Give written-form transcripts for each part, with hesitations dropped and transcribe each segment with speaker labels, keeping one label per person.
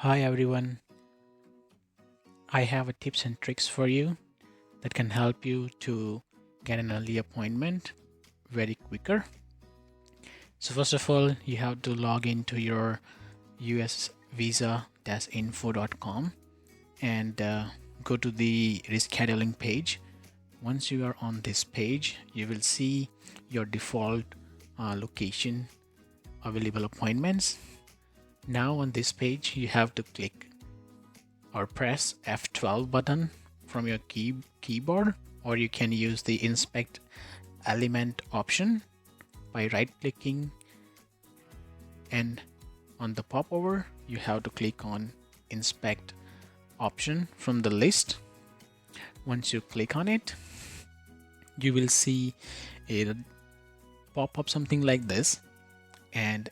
Speaker 1: Hi everyone, I have a tips and tricks for you that can help you to get an early appointment very quicker. So first of all, you have to log into your usvisa-info.com and go to the rescheduling page. Once you are on this page, you will see your default location available appointments. Now on this page, you have to click or press F12 button from your keyboard, or you can use the inspect element option by right clicking, and on the popover you have to click on inspect option from the list. Once you click on it, you will see a pop up something like this, and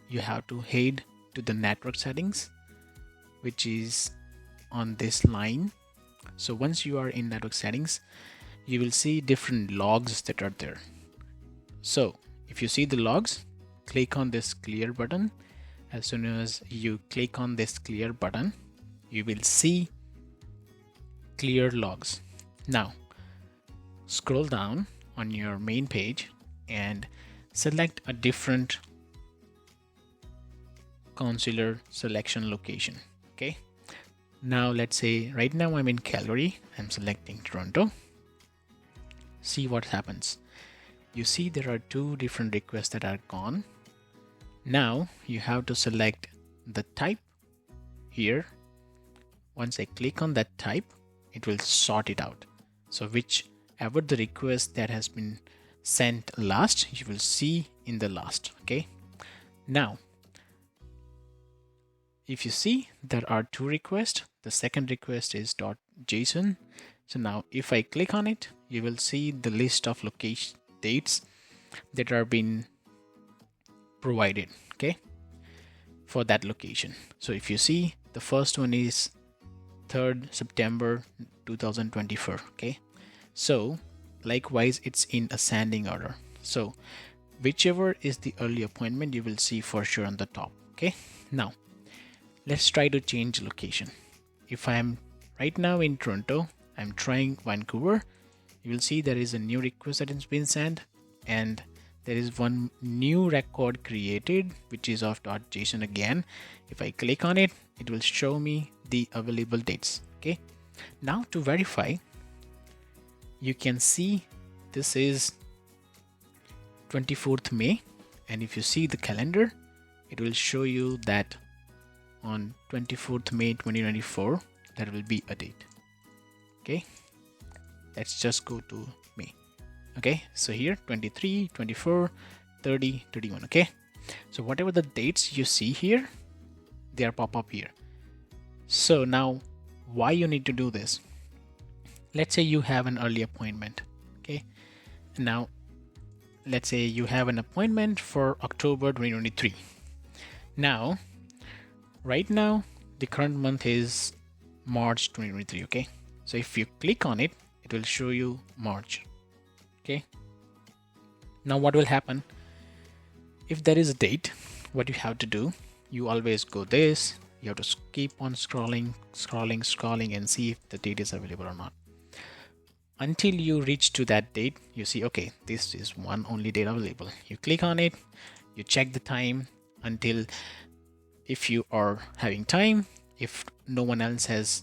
Speaker 1: you have to head to the network settings, which is on this line. So once you are in network settings, you will see different logs that are there. So if you see the logs, click on this clear button. As soon as you click on this clear button, you will see clear logs. Now scroll down on your main page and select a different consular selection location. Okay, now let's say right now I'm in Calgary. I'm selecting Toronto. See what happens. You see there are two different requests that are gone. Now you have to select the type here. Once I click on that type, it will sort it out. So whichever the request that has been sent last, you will see in the last. Okay, now if you see there are two requests, the second request is .json. So now if I click on it, you will see the list of location dates that are being provided, okay, for that location. So if you see, the first one is 3rd September 2024. Okay, so likewise it's in ascending order. So whichever is the early appointment, you will see for sure on the top. Okay, now let's try to change location. If I'm right now in Toronto, I'm trying Vancouver, you will see there is a new request that has been sent, and there is one new record created, which is of .json again. If I click on it, it will show me the available dates. Okay, now to verify, you can see this is 24th May, and if you see the calendar, it will show you that on 24th May 2024 there will be a date. Okay, let's just go to May. Okay, so here 23, 24, 30, 31. Okay, so whatever the dates you see here, they are pop up here. So now why you need to do this? Let's say you have an early appointment. Okay, now let's say you have an appointment for October 2023. Now right now the current month is March 2023. Okay, so if you click on it, it will show you March. Okay, now what will happen if there is a date? What you have to do, you always go this, you have to keep on scrolling and see if the date is available or not, until you reach to that date. You see, okay, this is one only date available. You click on it, you check the time until, if you are having time, if no one else has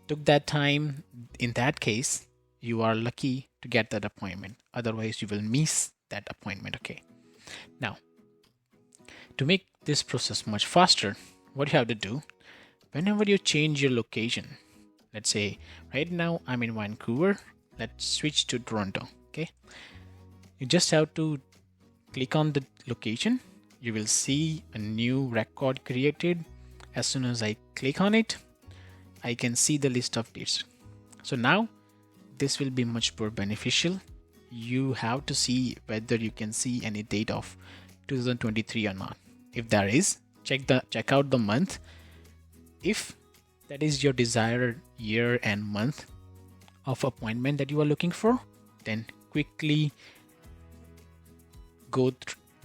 Speaker 1: took that time, in that case you are lucky to get that appointment, otherwise you will miss that appointment. Okay, now to make this process much faster, what you have to do, whenever you change your location, let's say right now I'm in Vancouver, let's switch to Toronto. Okay, you just have to click on the location, you will see a new record created. As soon as I click on it, I can see the list of dates. So now this will be much more beneficial. You have to see whether you can see any date of 2023 or not. If there is, check out the month. If that is your desired year and month of appointment that you are looking for, then quickly go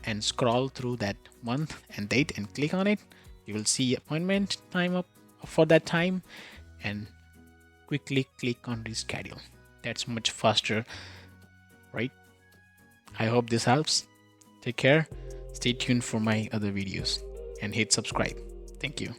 Speaker 1: and scroll through that month and date and click on it. You will see appointment time up for that time and quickly click on reschedule. That's much faster, right? I hope this helps. Take care. Stay tuned for my other videos and hit subscribe. Thank you.